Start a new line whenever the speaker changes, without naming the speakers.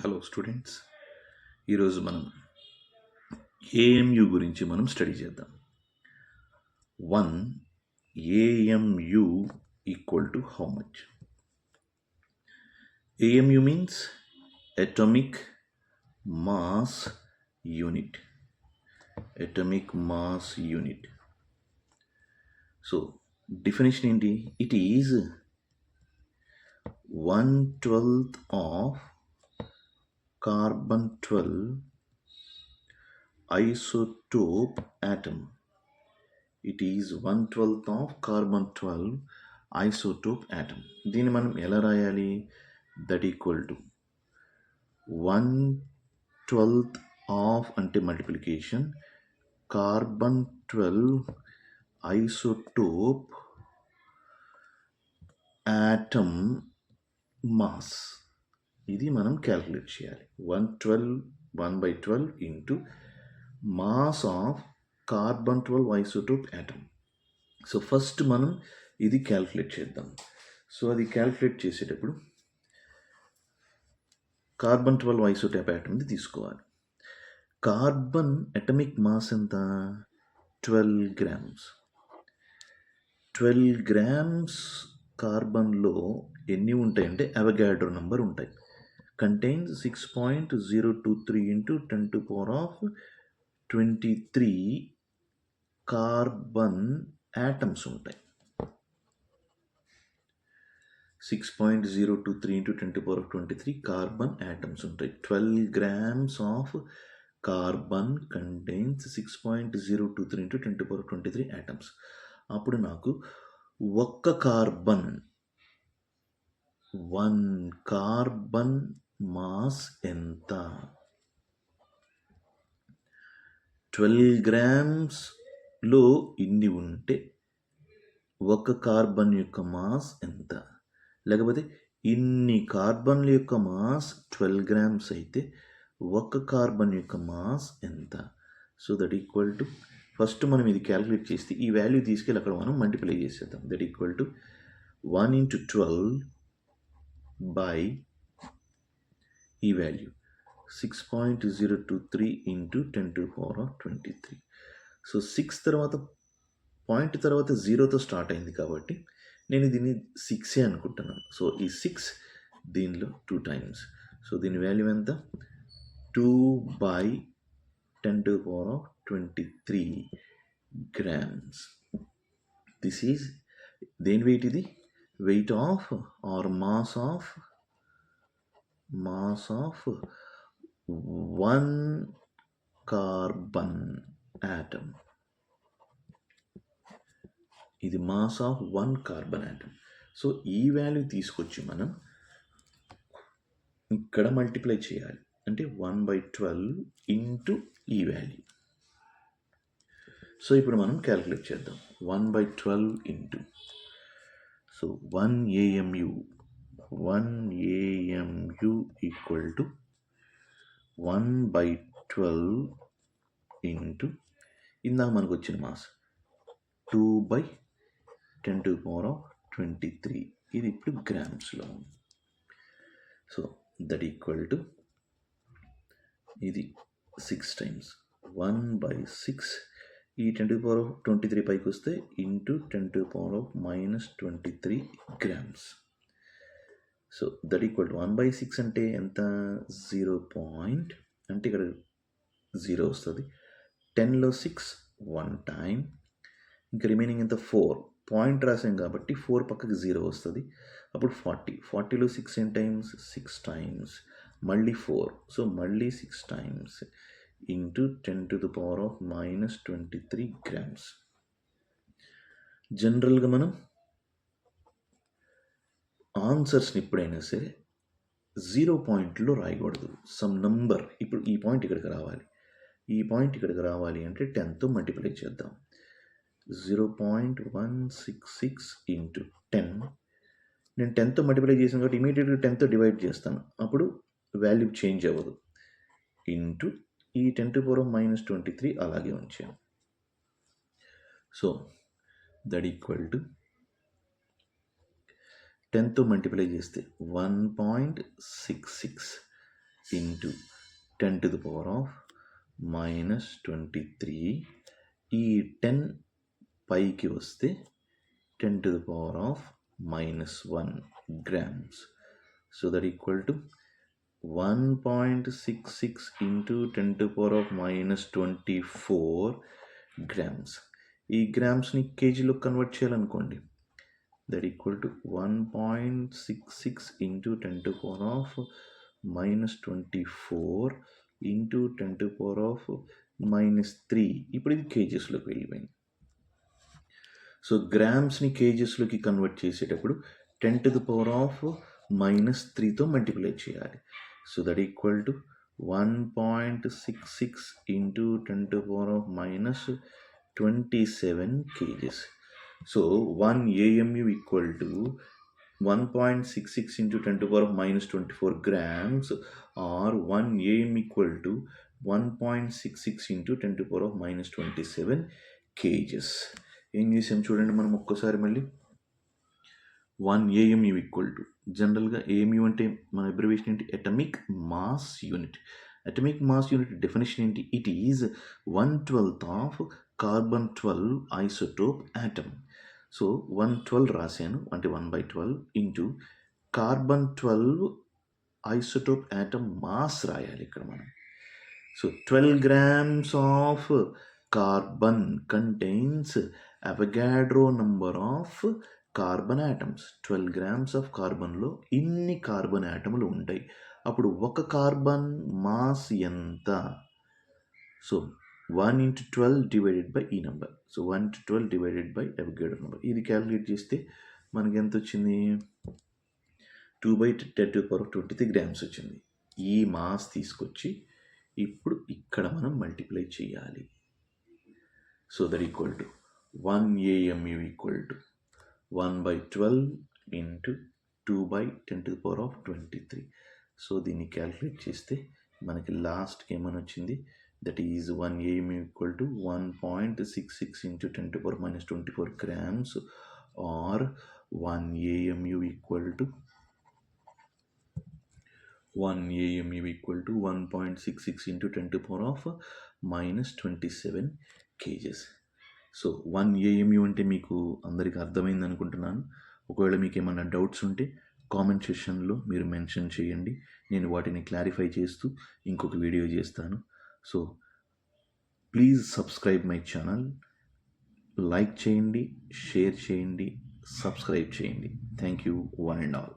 Hello students, ఈరోజు మనం AMU గురించి మనం స్టడీ చేద్దాం. 1 AMU equal to how much? AMU means atomic mass unit. Atomic mass unit. So definition ఏంటి? It is 1/12 of carbon 12 isotope atom. It is 1/12 of carbon 12 isotope atom. దీన్ని మనం ఎలా రాయాలి? దట్ ఈక్వల్ టు 1/12 ఆఫ్ అంటే multiplication carbon 12 isotope atom mass. ఇది మనం calculate చేయాలి. 1/12 into mass of carbon 12 isotope atom. So first మనం ఇది క్యాల్కులేట్ చేద్దాం. సో అది క్యాల్కులేట్ చేసేటప్పుడు కార్బన్ 12 ఐసోటోప్ ఆటమ్ది తీసుకోవాలి. కార్బన్ అటమిక్ మాస్ ఎంత? 12 గ్రామ్స్. 12 గ్రామ్స్ కార్బన్లో ఎన్ని ఉంటాయంటే అవగాడ్రో నెంబర్ ఉంటాయి. Contains 6.023 into 10 to power of 23 carbon atoms ఉంటాయి. 6.023 into 10 to power of 23 carbon atoms ఉంటాయి. 12 grams of carbon contains 6.023 into 10 to power of 23 atoms. అప్పుడు నాకు ఒక్క కార్బన్ 1 కార్బన్ మాస్ ఎంత? 12 గ్రామ్స్లో ఇన్ని ఉంటే ఒక కార్బన్ యొక్క మాస్ ఎంత? లేకపోతే ఇన్ని కార్బన్ల యొక్క మాస్ 12 గ్రామ్స్ అయితే ఒక కార్బన్ యొక్క మాస్ ఎంత? So that equal to first మనం ఇది క్యాల్కులేట్ చేస్తే ఈ వాల్యూ తీసుకెళ్ళి అక్కడ మనం మల్టిప్లై చేసేద్దాం. That equal to 1 into 12 by ఈ value 6.023 into 10 to the power of 23. So 6 తర్వాత పాయింట్ తర్వాత 0తో స్టార్ట్ అయింది కాబట్టి నేను దీన్ని 6 అనుకుంటున్నాను. సో ఈ 6 దీనిలో 2 times. సో దీని వాల్యూ ఎంత? 2/10 to the power of 23 grams. This is దేని వెయిట్? ఇది weight of or mass of 1 carbon atom. ఇది mass of 1 carbon atom. So ఈ వాల్యూ తీసుకొచ్చి మనం ఇక్కడ మల్టిప్లై చేయాలి. అంటే 1/12 ఇంటూ ఈ వాల్యూ. సో ఇప్పుడు మనం క్యాల్కులేట్ చేద్దాం. 1/12 into so 1 AMU equal to 1/12 into ఇందాక మనకు వచ్చిన mass 2/10 to the power of 23. ఇది ఇప్పుడు గ్రామ్స్లో. సో దట్ ఈక్వల్ టు ఇది 6 times 1/6 ఈ 10 to the power of 23 పైకి వస్తే into 10 to the power of -23 grams. So that equal to 1/6 అంటే ఎంత? 0 పాయింట్ అంటే ఇక్కడ 0 వస్తుంది. 10లో 6 1 టైం, ఇంకా రిమైనింగ్ ఎంత? 4 పాయింట్ రాసాం కాబట్టి 4 పక్కకి 0 వస్తుంది. అప్పుడు 40లో 6 ఎన్ టైమ్స్? 6 times మళ్ళీ 4. సో మళ్ళీ 6 times into 10 to the power of -23 grams. జనరల్గా మనం ఆన్సర్స్ని ఎప్పుడైనా సరే 0 పాయింట్లో రాయకూడదు. Some number. ఇప్పుడు ఈ పాయింట్ ఇక్కడికి రావాలి. ఈ పాయింట్ ఇక్కడికి రావాలి అంటే 10తో మల్టిప్లై చేద్దాం. 0.166 ఇంటూ 10. నేను 10తో మల్టిప్లై చేసాను కాబట్టి ఇమీడియట్గా 10తో డివైడ్ చేస్తాను. అప్పుడు వాల్యూ చేంజ్ అవ్వదు. ఇంటూ ఈ 10 to the power of -23 అలాగే ఉంచాను. సో దట్ ఈక్వల్ టు 10తో మల్టిప్లై చేస్తే 1.66 into 10 to the power of minus 23. ఈ 10 పైకి వస్తే 10 to the power of minus 1 grams. So that equal to 1.66 into 10 to the power of minus 24 grams. ఈ గ్రామ్స్ని కేజీలో convert చేయాలనుకోండి, that equal to 1.66 into 10 to the power of minus 24 into 10 to the power of minus 3. ఇప్పుడు ఇది కేజెస్లోకి వెళ్ళిపోయింది. So గ్రామ్స్ని కేజెస్లోకి convert చేసేటప్పుడు 10 to the power of minus 3తో multiply చేయాలి. So that equal to 1.66 into 10 to the power of minus 27 kgs. So 1 AMU equal to 1.66 into 10 to the power of minus 24 grams, or 1 AM equal to 1.66 into 10 to the power of minus 27 kgs. ఏం చేసాం చూడండి మనం ఒక్కసారి మళ్ళీ. 1 AMU equal to, జనరల్గా AMU అంటే మన abbreviation ఏంటి, atomic mass unit. Atomic mass unit definition ఏంటి, it is 1/12 of carbon 12 isotope atom. So 112 రాశాను అంటే 1/12 into carbon 12 isotope atom mass రాయాలి ఇక్కడ మనం. So 12 grams of carbon contains Avogadro number of carbon atoms. 12 grams ఆఫ్ కార్బన్లో ఇన్ని కార్బన్ ఆటములు ఉంటాయి. అప్పుడు ఒక కార్బన్ మాస్ ఎంత? సో 1 into 12 divided by ఈ number. So 1 into 12 divided by Avogadro number. ఇది క్యాలిక్యులేట్ చేస్తే మనకి ఎంత వచ్చింది, 2/10⁻23 grams వచ్చింది. ఈ మాస్ తీసుకొచ్చి ఇప్పుడు ఇక్కడ మనం మల్టిప్లై చేయాలి. So that equal to 1 AMU equal to 1/12 into 2/10⁻23. So దీన్ని క్యాలిక్యులేట్ చేస్తే మనకి లాస్ట్కి ఏమని వచ్చింది, that is 1 AMU equal to 1.66 into 10 to the power minus 24 grams, or 1 AMU equal to 1.66 into 10 to the power of minus 27 kgs. So 1 AMU అంటే మీకు అందరికీ అర్థమైంది అనుకుంటున్నాను. ఒకవేళ మీకు ఏమైనా డౌట్స్ ఉంటే కామెంట్ సెక్షన్లో మీరు మెన్షన్ చేయండి. నేను వాటిని క్లారిఫై చేస్తూ ఇంకొక వీడియో చేస్తాను. So please subscribe my channel. Like చేయండి, షేర్ చేయండి, సబ్స్క్రైబ్ చేయండి. Thank you one and all.